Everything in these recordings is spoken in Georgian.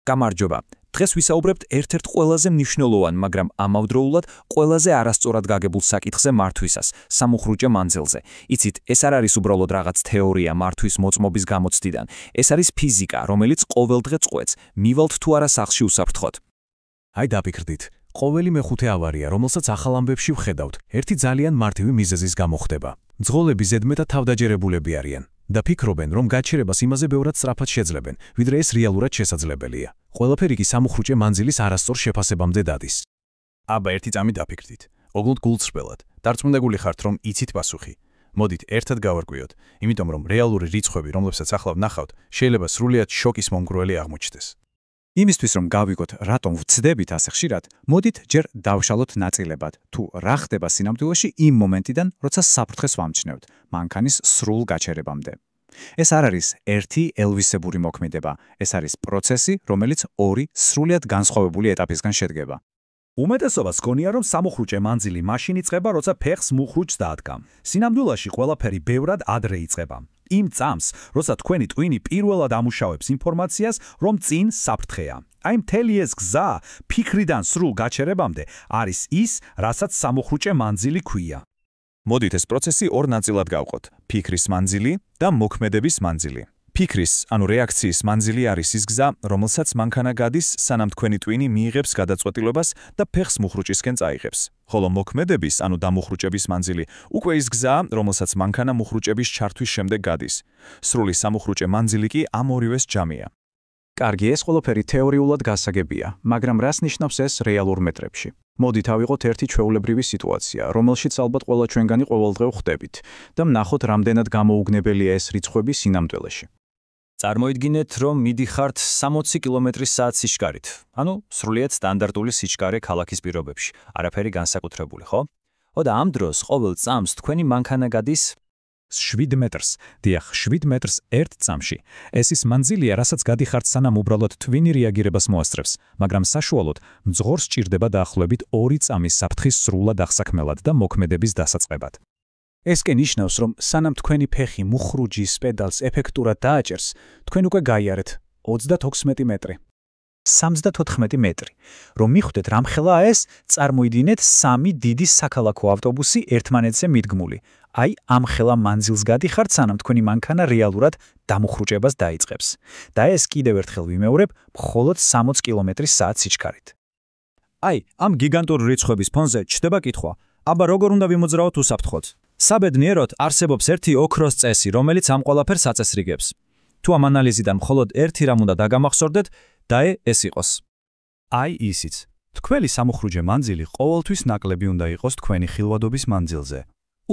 გამარჯობა. დღეს ვისაუბრებთ ერთ-ერთ ყველაზე მნიშვნელოვან, მაგრამ ამავდროულად ყველაზე არასწორად გაგებულ საკითხზე მართვისას, სამუხრუჭე მანძილზე. იცით, ეს არ არის უბრალოდ რაღაც თეორია მართვის მოწმობის გამოცდიდან. ეს არის ფიზიკა, რომელიც ყოველდღე წყვეტს. მივალთ თუ არა სახლში უსაფრთხოდ. აი დაფიქრდით. ყოველი მეხუთე ავარია, რომელსაც ახალ ამბებში ვხედავთ, ერთი ძალიან მარტივი მიზეზის გამო ხდება. მძღოლები ზედმეტად თავდაჯერებულები არიან და ფიქრობენ, რომ გაჩერებას იმაზე ბევრად სწრაფად შეძლებენ, ვიდრე ეს რეალურად შესაძლებელია. ყველაფერი კი სამუხრუჭე მანძილის არასწორ შეფასებამდე დადის. აბა ერთი წამი დაფიქრდით. ოღონდ გულწრფელად. დარწმუნებული ხართ, რომ იცით პასუხი. მოდით ერთად გავარკვიოთ, იმიტომ რომ რეალური რიცხვები, რომლებსაც ახლა ვნახავთ, შეიძლება სრულიად შოკის მომგვრელი აღმოჩნდეს. იმისთვის რომ გავიგოთ, რატომ ვცდებით ასე ხშირად, მოდით ჯერ დავშალოთ ნაწილებად, თუ რა ხდება სინამდვილეში იმ მომენტიდან, როცა საფრთხეს ვამჩნევთ, მანქანის სრულ გაჩერებამდე. ეს არ არის ერთი ელვისებური მოქმედება, ეს არის პროცესი, რომელიც ორი სრულიად განსხვავებული ეტაპისგან შედგება. უმეტესობას გონია, რომ სამუხრუჭე მანძილი მაშინ იწყება, როცა ფეხს მუხრუჭს დაადგამ. სინამდვილეში ყველაფერი ბევრად ადრე იწყება. იმ წამს, როცა თქვენი ტვინი პირველად ამუშავებს ინფორმაციას, რომ წინ საფრთხეა. აი მთელი ეს გზა ფიქრიდან სრულ გაჩერებამდე არის ის, რასაც სამუხრუჭე მანძილი ქვია. მოდით ეს პროცესი ორ ნაწილად გავყოთ: ფიქრის მანძილი და მოქმედების მანძილი. ფიქრის, ანუ რეაქციის მანძილი არის ის გზა, რომელსაც მანქანა გადის, სანამ თქვენი ტვინი მიიღებს გადაწყვეტილებას და ფეხს მუხრუჭისკენ წაიღებს. ხოლო მოქმედების, ანუ დამუხრუჭების მანძილი უკვე ის გზა, რომელსაც მანქანა მუხრუჭების ჩართვის შემდეგ გადის. სრული სამუხრუჭე მანძილი კი ამ ორივეს ჯამია. კარგი, ეს ყველაფერი თეორიულად გასაგებია, მაგრამ რას ნიშნავს ეს რეალურ მეტრებში? მოდით ავიღოთ ერთი ჩვეულებრივი სიტუაცია, რომელშიც ალბათ ყველა ჩვენგანი ყოველდღე ვხდებით და ვნახოთ, რამდენად გამოუგნებელია ეს რიცხვები სინამდვილეში. წარმოიდგინეთ, რომ მიდიხართ 60 კმ/სთ სიჩქარით. ანუ სრულიად სტანდარტული სიჩქარე ქალაქის პირობებში. არაფერი განსაკუთრებული, ხო? და ამ დროს ყოველ წამს თქვენი მანქანა გადის 7 მეტრს. დიახ, 7 მეტრს ერთ წამში. ეს ის მანძილია, რასაც გადიხართ, სანამ უბრალოდ ტვინი რეაგირებას მოასწრებს, მაგრამ საშუალოდ მძღოლს სჭირდება დაახლოებით 2 წამის საფრთხის სრულად აღსაქმელად და მოქმედების დასაწყებად. ეს კი ნიშნავს, რომ სანამ თქვენი ფეხი მუხრუჯის პედალს ეფექტურად დააჭერს, თქვენ უკვე გაიარეთ 36 მეტრი. 74 მეტრი. რომ მიხვდეთ რამხელაა ეს, წარმოიდგინეთ 3 დიდი საქალაქო ავტობუსი ერთმანეთზე მიდგმული. აი ამ ხელა მანძილს გადიხართ, სანამ თქვენი მანქანა რეალურად დამუხრუჭებას დაიწყებს. და ეს კიდევ ერთხელ ვიმეორებ, მხოლოდ 60 კმ/სთ სიჩქარით. აი, ამ გიგანტური რიცხვების ფონზე ჩდება კითხვა: აბა როგორ უნდა ვიმოძრავოთ უსაფრთხოდ? საბედნიეროდ არსებობს ერთი ოქროს წესი, რომელიც ამ ყველაფერს აწესრიგებს. თუ ამ ანალიზიდან მხოლოდ ერთი რამ უნდა დაგამახსოვრდეთ, და ეს იყოს. აი ისიც. თქვენი სამუხრუჭე მანძილი ყოველთვის ნაკლები უნდა იყოს თქვენი ხილვადობის მანძილზე.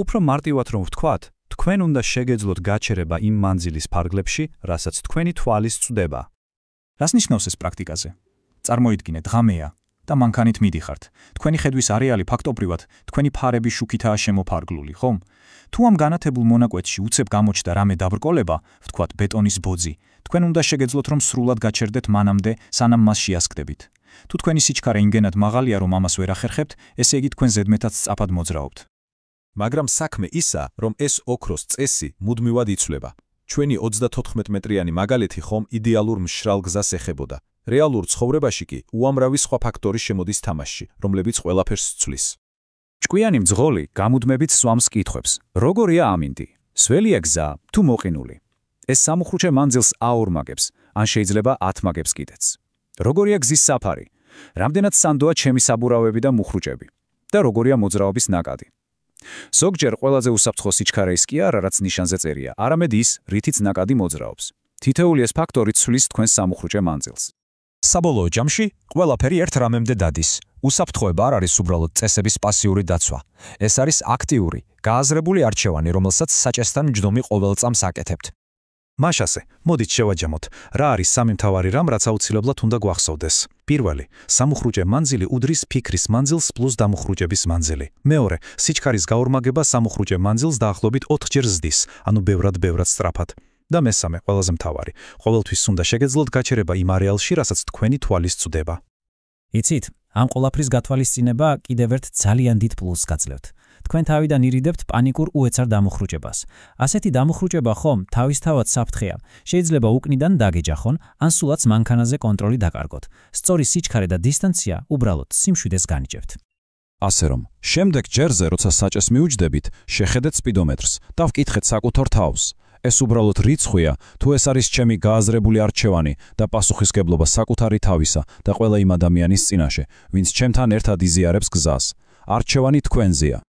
უფრო მარტივად რომ ვთქვათ, თქვენ უნდა შეგეძლოთ გაჩერება იმ მანძილის ფარგლებში, რასაც თქვენი თვალის წვდება. რას ნიშნავს ეს პრაქტიკაზე? წარმოიდგინეთ, ღამეა და მანქანით მიდიხართ. თქვენი ხედვის არეალი ფაქტობრივად თქვენი ფარების შუქითაა შემოფარგლული, ხომ? თუ ამ განათებულ მონაკვეთში უცებ გამოჩნდა რამე დაბრკოლება, ვთქვათ ბეტონის ბოძი, თქვენ უნდა შეგეძლოთ რომ სრულად გაჩერდეთ მანამდე, სანამ მას შეასკდებით. თუ თქვენი სიჩქარე იმდენად მაღალია, რომ ამას ვერ ახერხებთ, ესე იგი თქვენ ზედმეტად სწრაფად მოძრაობთ. მაგრამ საქმე ისა, რომ ეს ოქროს წესი მუდმივად იცვლება. ჩვენი 34 მეტრიანი მაგალითი ხომ იდეალურ მშრალ გზას ეხებოდა. რეალურ ცხოვრებაში კი უამრავი სხვა ფაქტორი შემოდის თამაშში, რომლებიც ყველაფერს ცვლის. ჭკვიანი მძღოლი გამუდმებით სვამს კითხვებს: როგორია ამინდი? სველია გზა თუ მოყინული? ეს სამუხრუჭე მანძილს აორმაგებს, ან შეიძლება ათმაგებს კიდეც. როგორია გზის საფარი? რამდენად სანდოა ჩემი საბურავები და მუხრუჭები? და როგორია მოძრაობის ნაკადი? ზოგჯერ ყველაზე უსაფრთხო სიჩქარე ის კი არა, რაც ნიშანზე წერია, არამედ ის, რითიც ნაკადი მოძრაობს. თითოეული ეს ფაქტორი ცვლის თქვენს სამუხრუჭე მანძილს. საბოლოო ჯამში ყველაფერი ერთ რამემდე დადის. უსაფრთხოება არ არის უბრალოდ წესების პასიური დაცვა. ეს არის აქტიური, გააზრებული არჩევანი, რომელსაც საჭესთან მჯდომი ყოველ წამს აკეთებთ. მაშასე, მოდით შევაჯამოთ, რა არის სამი მთავარი რამ, რაც აუცილებლად უნდა გვახსოვდეს. პირველი, სამუხრუჭე მანძილი უდრის ფიქრის მანძილს პლუს დამუხრუჭების მანძილი. მეორე, სიჩქარის გაორმაგება სამუხრუჭე მანძილს დაახლოებით 4-ჯერ ზრდის, ანუ ბევრად სწრაფად. და მესამე, ყველაზე მთავარი, ყოველთვის უნდა შეგეძლოთ გაჩერება იმ არეალში, რასაც თქვენი თვალის წვდება. იცით, ამ ყველაფრის გათვალისწინება კიდევ ერთ ძალიან დიდ პლუსს გაძლევთ. თქვენ თავიდან ირიდებთ პანიკურ უეცარ დამუხრუჭებას. ასეთი დამუხრუჭება ხომ თავისთავად საფრთხეა. შეიძლება უკნიდან დაგეჯახონ, ან სულაც მანქანაზე კონტროლი დაკარგოთ. სწორი სიჩქარე და დისტანცია უბრალოდ სიმშვიდეს განიჭებთ. ასე რომ, შემდეგ ჯერზე, როცა საჭეს მიუჯდებით, შეხედეთ სპიდომეტრს და ვკითხეთ საკუთარ თავს. ეს უბრალოდ რიცხვია, თუ ეს არის ჩემი გააზრებული არჩევანი და პასუხისგებლობა საკუთარი თავისა და ყველა იმ ადამიანის წინაშე, ვინც ჩემთან ერთად იზიარებს გზას. არჩევანი თქვენზეა.